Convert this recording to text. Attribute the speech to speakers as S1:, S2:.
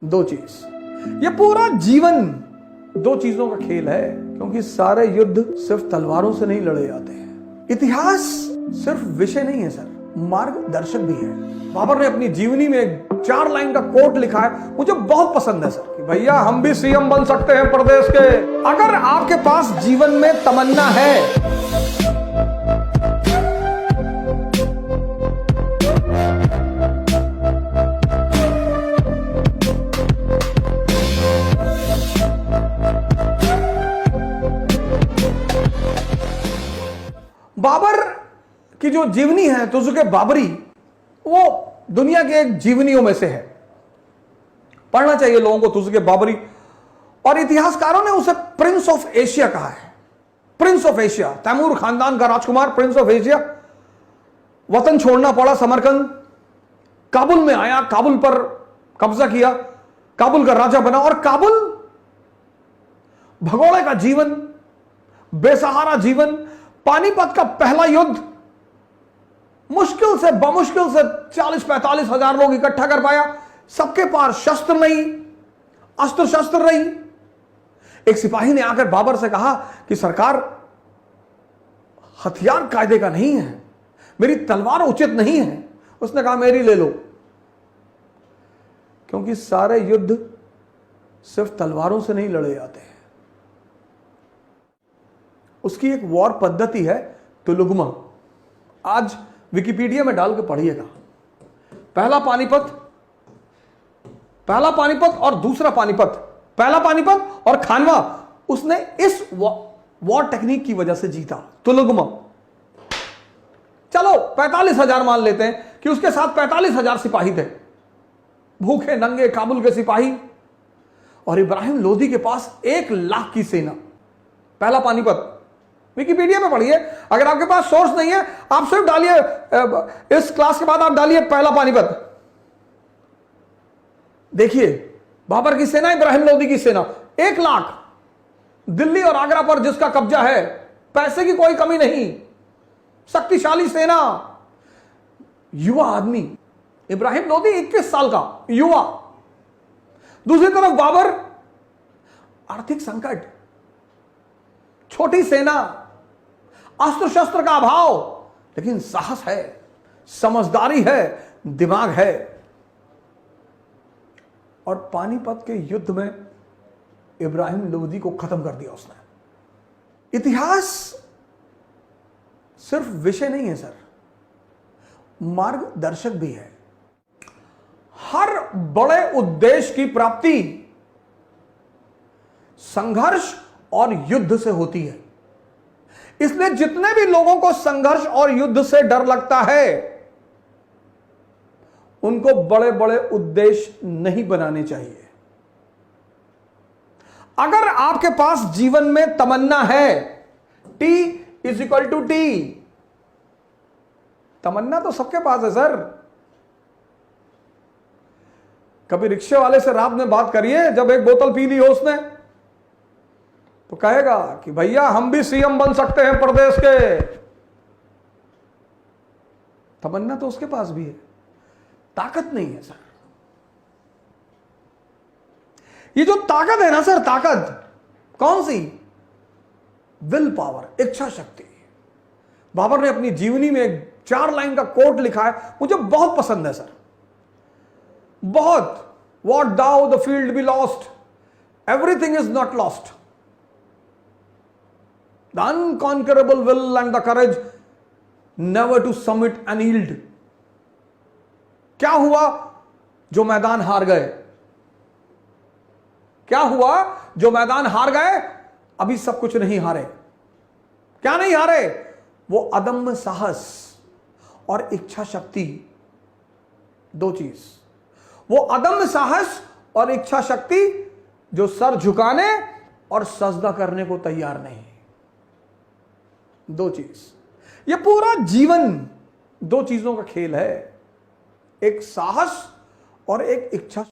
S1: दो चीज, ये पूरा जीवन दो चीजों का खेल है, क्योंकि सारे युद्ध सिर्फ तलवारों से नहीं लड़े जाते हैं। इतिहास सिर्फ विषय नहीं है सर, मार्गदर्शक भी है। बाबर ने अपनी जीवनी में एक 4 लाइन का कोट लिखा है, मुझे बहुत पसंद है सर, कि भैया हम भी सीएम बन सकते हैं प्रदेश के, अगर आपके पास जीवन में तमन्ना है। बाबर की जो जीवनी है तुज़ुके बाबरी, वो दुनिया के एक जीवनियों में से है। पढ़ना चाहिए लोगों को तुज़ुके बाबरी, और इतिहासकारों ने उसे प्रिंस ऑफ एशिया कहा है। प्रिंस ऑफ एशिया, तैमूर खानदान का राजकुमार, प्रिंस ऑफ एशिया। वतन छोड़ना पड़ा, समरकंद, काबुल में आया, काबुल पर कब्जा किया, काबुल का राजा बना, और काबुल भगोड़े का जीवन, बेसहारा जीवन, पानीपत का पहला युद्ध, मुश्किल से बमुश्किल से 40-45 हजार लोग इकट्ठा कर पाया। सबके पास शस्त्र नहीं, अस्त्र शस्त्र नहीं। एक सिपाही ने आकर बाबर से कहा कि सरकार, हथियार कायदे का नहीं है, मेरी तलवार उचित नहीं है। उसने कहा मेरी ले लो, क्योंकि सारे युद्ध सिर्फ तलवारों से नहीं लड़े जाते हैं। उसकी एक वॉर पद्धति है तुलुगमा। आज विकिपीडिया में डाल के पढ़िएगा। पहला पानीपत और दूसरा पानीपत, पहला पानीपत और खानवा, उसने इस वॉर टेक्निक की वजह से जीता, तुलुगमा। चलो 45,000 मान लेते हैं कि उसके साथ 45,000 सिपाही थे, भूखे नंगे काबुल के सिपाही, और इब्राहिम लोदी के पास 1 लाख की सेना। पहला पानीपत, विकिपीडिया में पढ़िए। अगर आपके पास सोर्स नहीं है, आप सिर्फ डालिए, इस क्लास के बाद आप डालिए पहला पानीपत, देखिए बाबर की सेना, इब्राहिम लोदी की सेना, 1 लाख। दिल्ली और आगरा पर जिसका कब्जा है, पैसे की कोई कमी नहीं, शक्तिशाली सेना, युवा आदमी। इब्राहिम लोदी 21 साल का युवा। दूसरी तरफ बाबर, आर्थिक संकट, छोटी सेना, अस्त्र शस्त्र का अभाव, लेकिन साहस है, समझदारी है, दिमाग है। और पानीपत के युद्ध में इब्राहिम लोदी को खत्म कर दिया उसने। इतिहास सिर्फ विषय नहीं है सर, मार्गदर्शक भी है। हर बड़े उद्देश्य की प्राप्ति संघर्ष और युद्ध से होती है। इसलिए जितने भी लोगों को संघर्ष और युद्ध से डर लगता है, उनको बड़े बड़े उद्देश्य नहीं बनाने चाहिए। अगर आपके पास जीवन में तमन्ना है, T=T, तमन्ना तो सबके पास है सर। कभी रिक्शे वाले से रात में बात करिए, जब एक बोतल पी ली हो उसने, तो कहेगा कि भैया हम भी सीएम बन सकते हैं प्रदेश के। तमन्ना तो उसके पास भी है, ताकत नहीं है सर। ये जो ताकत है ना सर, ताकत कौन सी? विल पावर, इच्छा शक्ति। बाबर ने अपनी जीवनी में एक 4 लाइन का कोट लिखा है, मुझे बहुत पसंद है सर, बहुत। What thou the field be lost, everything is not lost. The unconquerable will and the courage never to submit and yield. क्या हुआ जो मैदान हार गए? क्या हुआ जो मैदान हार गए? अभी सब कुछ नहीं हारे। क्या नहीं हारे? वो अदम्य साहस और इच्छा शक्ति, दो चीज। वो अदम्य साहस और इच्छा शक्ति जो सर झुकाने और सजदा करने को तैयार नहीं। दो चीज, ये पूरा जीवन दो चीजों का खेल है, एक साहस और एक इच्छा।